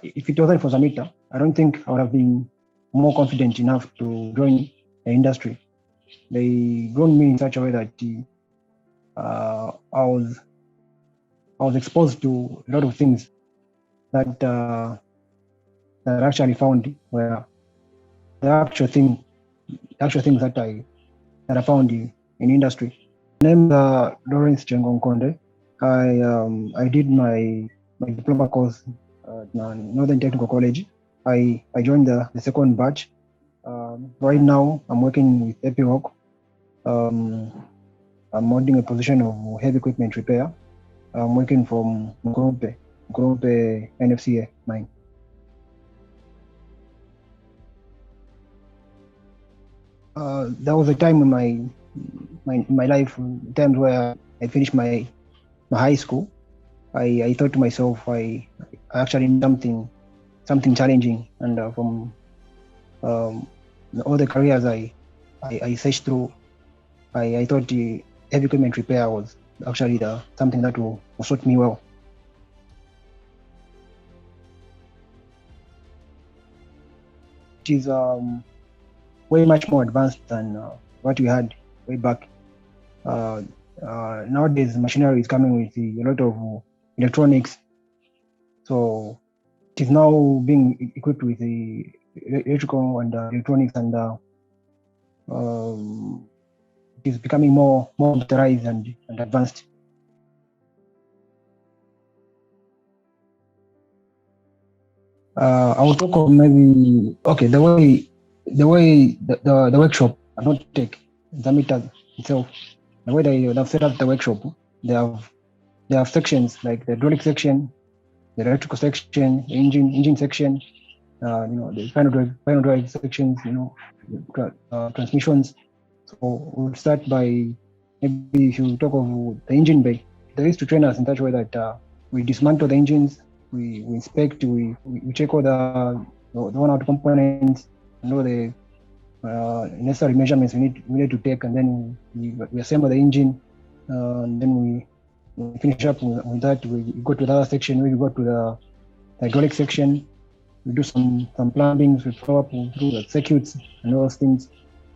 if it wasn't for Zamita, I don't think I would have been more confident enough to join the industry. They grown me in such a way that I was exposed to a lot of things that that I actually found were the actual things that I found in industry. My name is Lawrence Nkonde. I did my diploma course at Northern Technical College. I joined the second batch. Right now, I'm working with Epiroc. I'm holding a position of heavy equipment repair. I'm working from Groupe NFCA mine. There was a time in my life, times where I finished my high school. I thought to myself, I actually need something challenging, and from all the careers I searched through, I thought the heavy equipment repair was actually something that will suit me well. It is way much more advanced than what we had way back. Nowadays, machinery is coming with a lot of electronics, so it is now being equipped with the electrical and electronics, and it is becoming more computerized and advanced. I will talk of maybe the way the workshop, I not take Zamita itself. The way they have set up the workshop, they have sections like the hydraulic section, the electrical section, the engine section, the final drive sections, transmissions. So we'll start by, maybe if you talk of the engine bay, they used to train us in such a way that we dismantle the engines, we inspect, we check all the worn-out components, and all the necessary measurements we need to take, and then we assemble the engine, and then we finish up with that. We go to the other section, we go to the hydraulic section, we do some plumbing, we follow up through the circuits and all those things.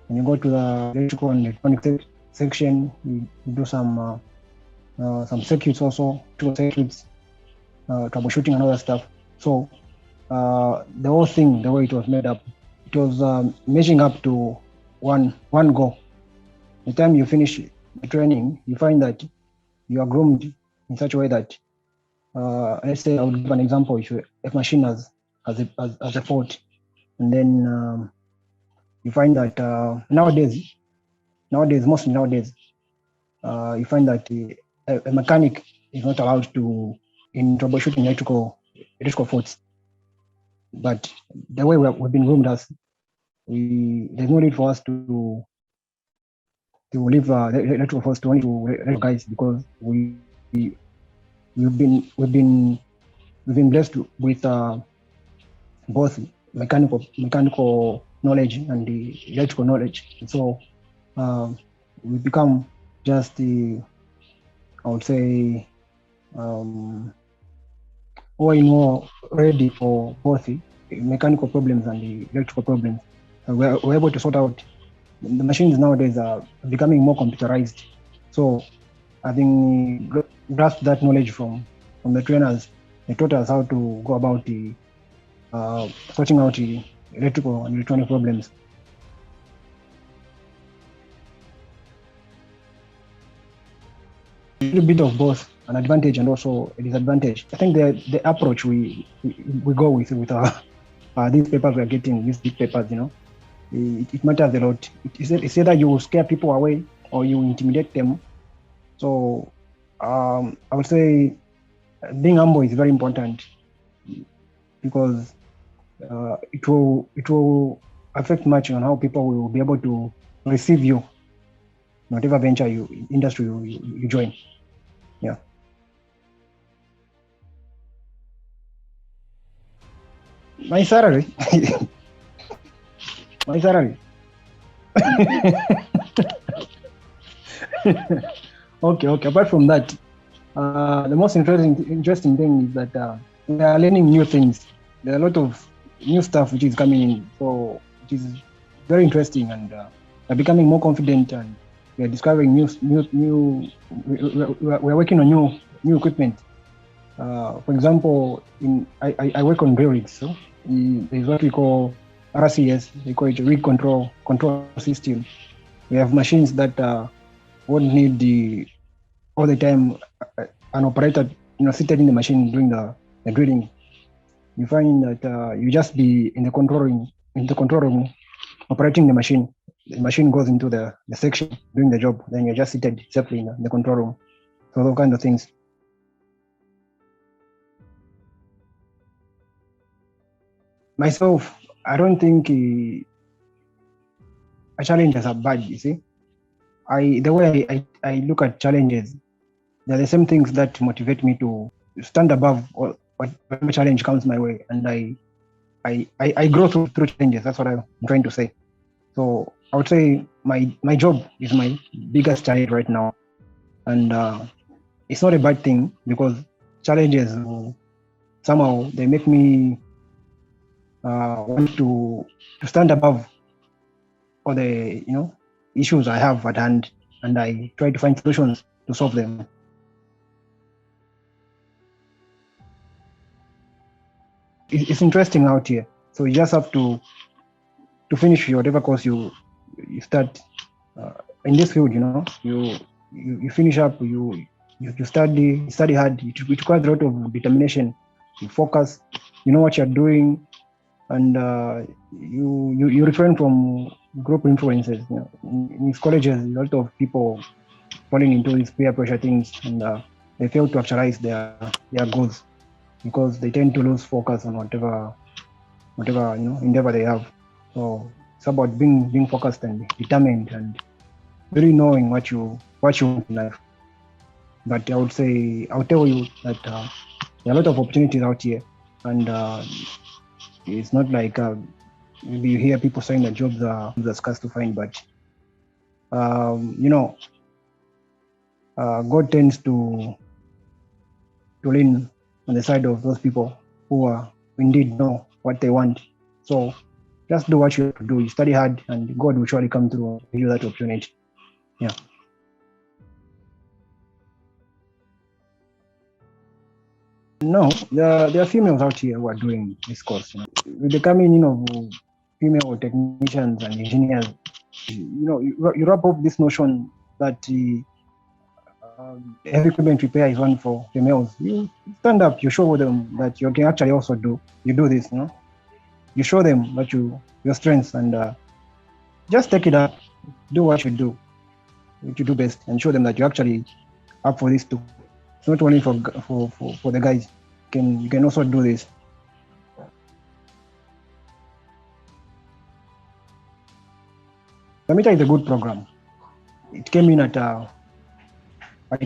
And you go to the electrical and electronic section, we do some circuits also, troubleshooting and other stuff. So the whole thing, the way it was made up, it was measuring up to one goal. The time you finish the training, you find that you are groomed in such a way that, let's say, I would give an example. If machine has a fault, and then you find that nowadays, you find that a mechanic is not allowed to in troubleshooting electrical faults. But the way we've been groomed, there's no need for us to leave electrical faults to only to electrical guys, because we've been blessed with both mechanical knowledge and the electrical knowledge. So we become just I would say, more ready for both the mechanical problems and the electrical problems. We're able to sort out. The machines nowadays are becoming more computerized. So having grasped that knowledge from the trainers, they taught us how to go about the sorting out the electrical and electronic problems. A little bit of both, an advantage and also a disadvantage. I think the approach we go with these papers we are getting, these big papers, it matters a lot. It's either you scare people away or you intimidate them. So I would say being humble is very important, because it will affect much on how people will be able to receive you, whatever venture industry you join. Yeah. My salary. Okay. Apart from that, the most interesting thing is that we are learning new things. There are a lot of new stuff which is coming in, so it is very interesting, and we're becoming more confident, and we are discovering new. We are working on new equipment. For example, I work on drill rigs, so there's what we call RCS. We call it rig control system. We have machines that won't need all the time an operator, seated in the machine doing the drilling. You find that you just be in the control room, operating the machine. The machine goes into the section doing the job. Then you're just seated safely in the control room. So those kind of things. Myself, I don't think challenges are bad. You see, the way I look at challenges, they're the same things that motivate me to stand above whatever challenge comes my way, and I grow through challenges. That's what I'm trying to say. So I would say my job is my biggest challenge right now, and it's not a bad thing, because challenges somehow they make me want to stand above all the issues I have at hand, and I try to find solutions to solve them. It's interesting out here, so you just have to finish whatever course you start in this field. You finish up, you study hard. It requires a lot of determination. You focus, you know what you're doing, and you refrain from group influences. In these colleges, a lot of people falling into these peer pressure things, and they fail to actualize their goals, because they tend to lose focus on whatever endeavor they have. So it's about being focused and determined, and really knowing what you want in life. But I'll tell you that there are a lot of opportunities out here, and it's not like maybe you hear people saying that jobs are scarce to find, but God tends to lean on the side of those people who indeed know what they want. So just do what you have to do. You study hard, and God will surely come through and give you that opportunity. Yeah. No, there are females out here who are doing this course. With the coming in of female technicians and engineers, you wrap up this notion that heavy equipment repair is one for females. You stand up, you show them that you can actually also do this. You show them that your strengths, and just take it up, do what you do best, and show them that you're actually up for this too. It's not only for the guys. You can also do this. Zamita is a good program. It came in at a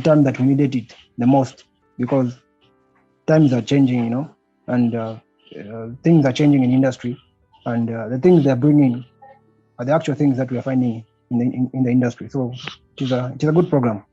time that we needed it the most, because times are changing, and things are changing in industry, and the things they're bringing are the actual things that we are finding in the industry. So it is a good program.